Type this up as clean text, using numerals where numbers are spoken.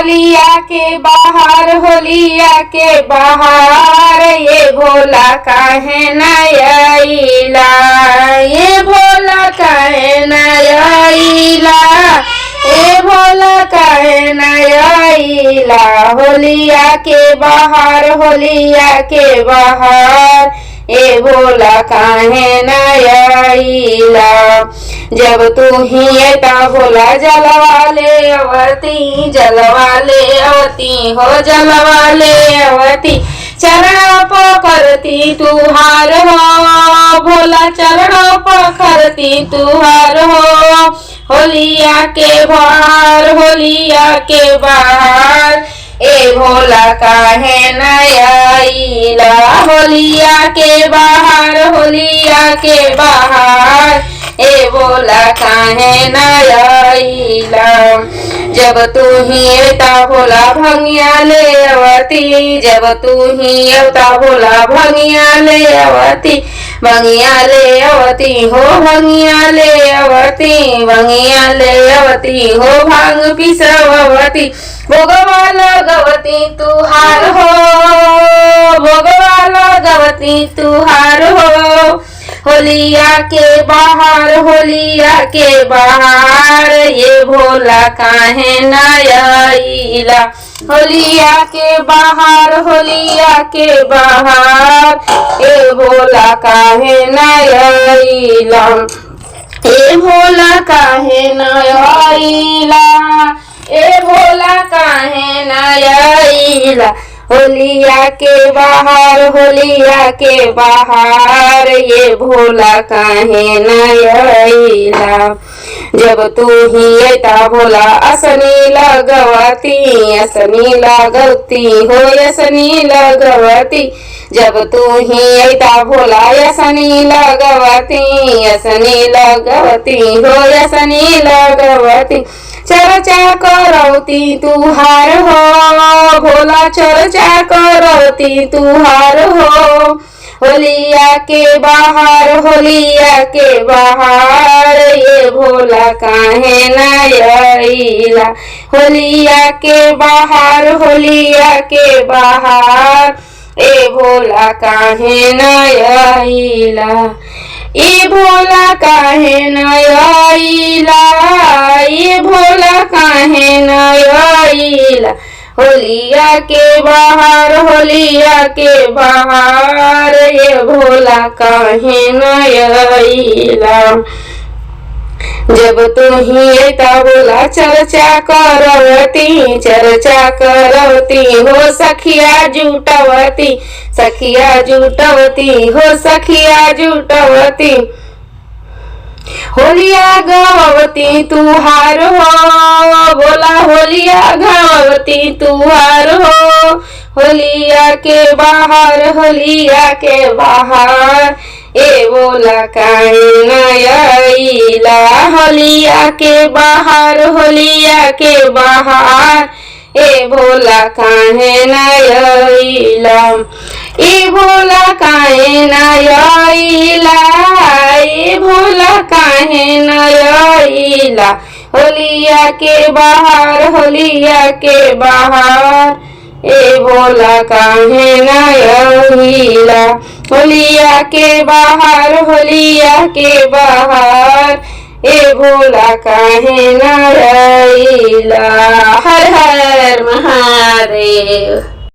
होलिया के बाहर होलिया के बाहर ये भोला काहे न आइला, ये भोला काहे न आइला, ये भोला काहे न आइला। होलिया के बाहर होलिया के बाहर ए भोला काहे न आइला। जब तू ही एता भोला जलवाले अवती, जलवाले अवती हो जलवाले अवती। चरण पकड़ती तुहार हो भोला, चरण पकड़ती तुहार हो। होलिया के बाहर होलिया के बाहर ए भोला काहे न आइला। होलिया के बाहर होलिया के बाहर ए भोला काहे न आइला। जब तू ही एता भोला भंगिया ले अवती, जब तू ही एता भोला भंगिया ले अवती। भंगिया ले अवती हो भंगिया ले अवती, भंगिया ले अवती हो भांग पिसवती। भोगवा लगवती तुहार हो, भोगवा लगवती तुहार हो। होलिया के बाहर होलिया के बाहर ये भोला काहे न आइला। होलिया के बाहर होलिया के बाहर ए भोला काहे न आइला, ए भोला काहे न आइला, ए भोला काहे न आइला। होलिया के बाहर होलिया के बाहर ये भोला काहे न आइला। जब तू ही एता भोला असनी लगवती, असनी लगवती हो असनी लगवती। जब तू ही एता भोला असनी लगवती, असनी लगवती हो असनी लगवती। चर्चा करौती तुहार हो भोला, चर्चा करौती तुहार हो। होलिया के बाहर होलिया के बाहर ये भोला काहे न आइला। होलिया के बाहर होलिया के बाहर ए भोला काहे न आइला, ए भोला काहे न आइला, ए भोला काहे न आइला। होलिया के बाहर होलिया के बाहर ये भोला काहे न आइला। जब तू ही एता भोला चर्चा करवती, चर्चा करवती हो सखिया जुटवती, सखिया जुटवती हो सखिया जुटवती। होलिया गवती तुहार हो भोला, होलिया गवती तुहार हो। होलिया के बाहर होलिया के बाहर ए भोला काहे न आइला। होलिया के बाहर होलिया के बाहर ए भोला काहे न आइला, ए भोला काहे न आइला, ए भोला काहे न आइला। होलिया के बाहर होलिया के बाहर ए भोला काहे न आइला। होलिया के बाहर होलिया के बाहर ए भोला काहे न आइला। हर हर महादेव।